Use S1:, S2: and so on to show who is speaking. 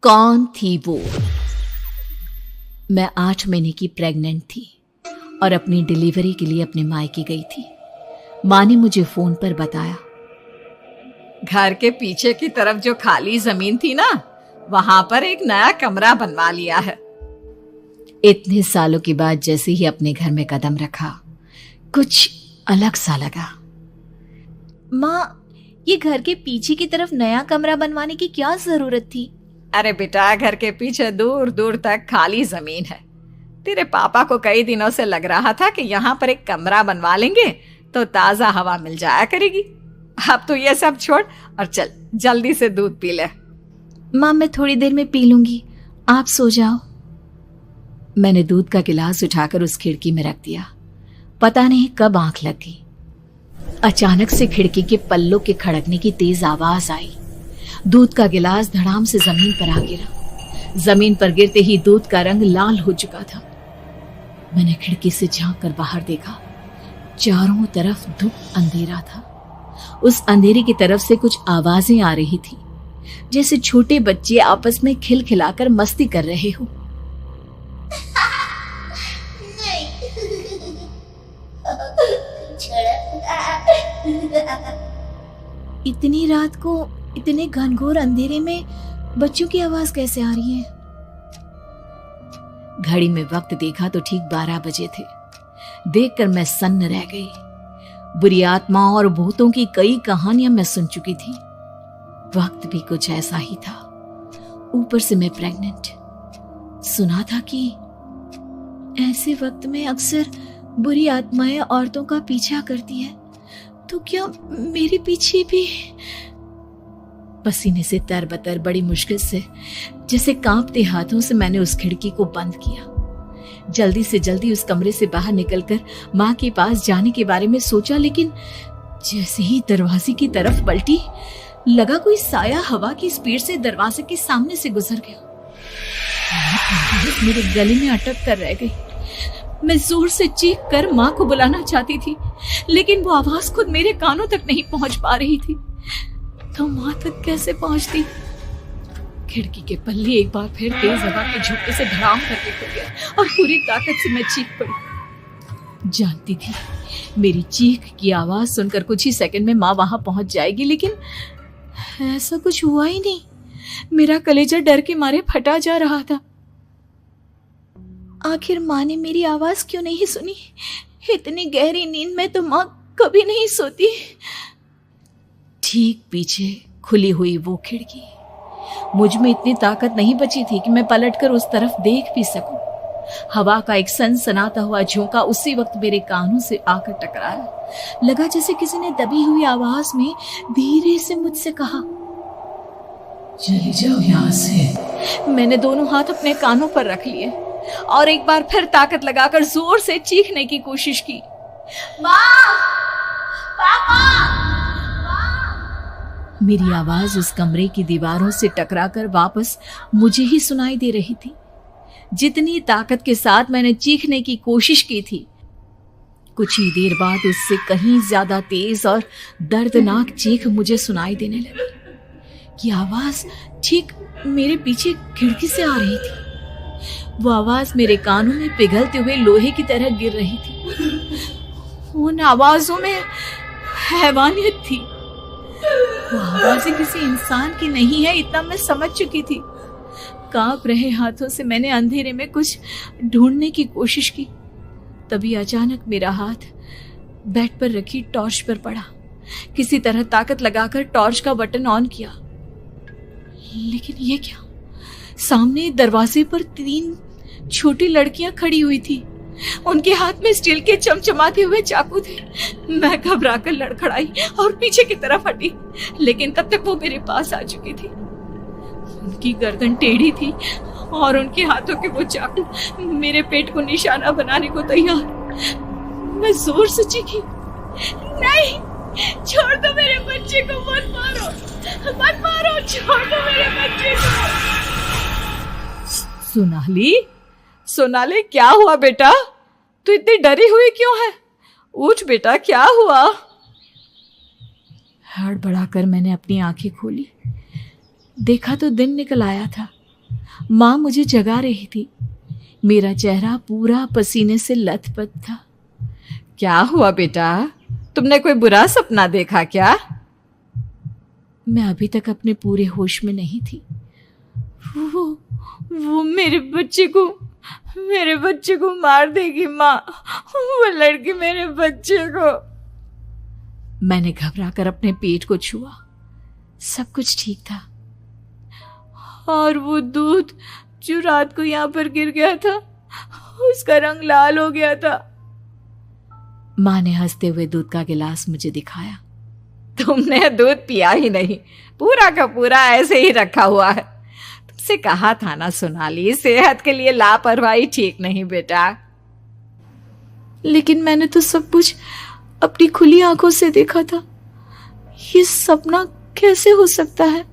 S1: कौन थी वो? मैं 8 महीने की प्रेग्नेंट थी और अपनी डिलीवरी के लिए अपने मायके गई थी। माँ ने मुझे फोन पर बताया,
S2: घर के पीछे की तरफ जो खाली जमीन थी ना, वहां पर एक नया कमरा बनवा लिया है।
S1: इतने सालों के बाद जैसे ही अपने घर में कदम रखा, कुछ अलग सा लगा।
S3: माँ, ये घर के पीछे की तरफ नया कमरा बनवाने की क्या जरूरत थी?
S2: अरे बेटा, घर के पीछे दूर दूर तक खाली जमीन है। तेरे पापा को कई दिनों से लग रहा था कि यहाँ पर एक कमरा बनवा लेंगे तो ताजा हवा मिल जाया करेगी। अब तो ये सब छोड़ और चल जल्दी से दूध पी ले।
S3: माँ, मैं थोड़ी देर में पी लूंगी, आप सो जाओ।
S1: मैंने दूध का गिलास उठाकर उस खिड़की में रख दिया। पता नहीं कब आंख लग गई। अचानक से खिड़की के पल्लों के खड़कने की तेज आवाज आई। दूध का गिलास धड़ाम से जमीन पर आ गिरा। जमीन पर गिरते ही दूध का रंग लाल हो चुका था। मैंने खिड़की से झांक कर बाहर देखा। चारों तरफ धूप अंधेरा था। उस अंधेरे की तरफ से कुछ आवाजें आ रही थी, जैसे छोटे बच्चे आपस में खिलखिलाकर मस्ती कर रहे हो।
S3: इतनी रात को इतने घनघोर अंधेरे में बच्चों की आवाज कैसे आ रही है?
S1: घड़ी में वक्त देखा तो ठीक 12 बजे थे। देखकर मैं सन्न रह गई। बुरी आत्माओं और भूतों की कई कहानियां मैं सुन चुकी थी। वक्त भी कुछ ऐसा ही था। ऊपर से मैं प्रेग्नेंट। सुना था कि ऐसे वक्त में अक्सर बुरी आत्माएं औरतों का पीछा करती है, तो क्या मेरे पीछे भी? पसीने से तरबतर बड़ी मुश्किल से, जैसे कांपते हाथों से मैंने उस खिड़की को बंद किया। जल्दी से जल्दी उस कमरे से बाहर निकलकर माँ के पास जाने के बारे में सोचा, लेकिन जैसे ही दरवाजे की तरफ पलटी, लगा कोई साया हवा की स्पीड से दरवाजे के सामने से गुजर गया। मेरे गले में अटक कर रह गई। मैं जोर से चीख कर माँ को बुलाना चाहती थी, लेकिन वो आवाज खुद मेरे कानों तक नहीं पहुंच पा रही थी। तो माँ तक कैसे पहुंचती? खिड़की के पल्ले एक बार फिर तेज हवा के झोंके से धड़ाम करके खुल गया और पूरी ताकत से मैं चीख पड़ी। जानती थी मेरी चीख की आवाज सुनकर कुछ ही सेकंड में माँ वहां पहुंच जाएगी, लेकिन ऐसा कुछ हुआ ही नहीं। मेरा कलेजा डर के मारे फटा जा रहा था।
S3: आखिर माँ ने मेरी आवाज क्यों नहीं सुनी? इतनी गहरी नींद में तो माँ कभी नहीं सोती।
S1: ठीक पीछे खुली हुई वो खिड़की। मुझ में इतनी ताकत नहीं बची थी कि मैं पलटकर उस तरफ देख भी सकूं। हवा का एक सनसनाता हुआ झोंका उसी वक्त मेरे कानों से आकर टकराया। लगा जैसे किसी ने दबी हुई आवाज में धीरे से मुझसे कहा, चली जाओ यहाँ से। मैंने दोनों हाथ अपने कानों पर रख लिए और एक बार फिर ताकत लगाकर जोर से चीखने की कोशिश की।
S3: माँ! पापा!
S1: मेरी आवाज उस कमरे की दीवारों से टकराकर वापस मुझे ही सुनाई दे रही थी। जितनी ताकत के साथ मैंने चीखने की कोशिश की थी, कुछ ही देर बाद उससे कहीं ज्यादा तेज और दर्दनाक चीख मुझे सुनाई देने लगी। ये आवाज ठीक मेरे पीछे खिड़की से आ रही थी। वो आवाज मेरे कानों में पिघलते हुए लोहे की तरह गिर रही थी। उन आवाजों में हैवानियत थी। वो आवाजें किसी इंसान की नहीं है, इतना मैं समझ चुकी थी। कांप रहे हाथों से मैंने अंधेरे में कुछ ढूंढने की कोशिश की। तभी अचानक मेरा हाथ बेड पर रखी टॉर्च पर पड़ा। किसी तरह ताकत लगाकर टॉर्च का बटन ऑन किया, लेकिन ये क्या? सामने दरवाजे पर 3 छोटी लड़कियां खड़ी हुई थी। उनके हाथ में स्टील के चमचमाते हुए चाकू थे। मैं घबराकर लड़खड़ाई और पीछे की तरफ हटी, लेकिन तब तक वो मेरे पास आ चुकी थी। उनकी गर्दन टेढ़ी थी और उनके हाथों के वो चाकू मेरे पेट को निशाना बनाने को तैयार। मैं जोर से चीखी, नहीं, छोड़ दो मेरे बच्चे को, मत मारो, मत मारो, छोड़ दो मेरे बच्चे को।
S2: सोनाली, क्या हुआ बेटा? तू इतनी डरी हुई क्यों है? उठ बेटा, क्या हुआ?
S1: हड़बड़ाकर मैंने अपनी आंखें खोली। देखा तो दिन निकल आया था। माँ मुझे जगा रही थी। मेरा चेहरा पूरा पसीने से लथपथ था।
S2: क्या हुआ बेटा, तुमने कोई बुरा सपना देखा क्या?
S1: मैं अभी तक अपने पूरे होश में नहीं थी।
S3: वो मेरे बच्चे को मार देगी माँ। वो लड़की मेरे बच्चे को।
S1: मैंने घबराकर अपने पेट को छुआ। सब कुछ ठीक था।
S3: और वो दूध जो रात को यहाँ पर गिर गया था, उसका रंग लाल हो गया था।
S1: माँ ने हंसते हुए दूध का गिलास मुझे दिखाया।
S2: तुमने दूध पिया ही नहीं, पूरा का पूरा ऐसे ही रखा हुआ है। तुमसे कहा था ना सोनाली, सेहत के लिए लापरवाही ठीक नहीं बेटा।
S3: लेकिन मैंने तो सब कुछ अपनी खुली आंखों से देखा था। ये सपना कैसे हो सकता है?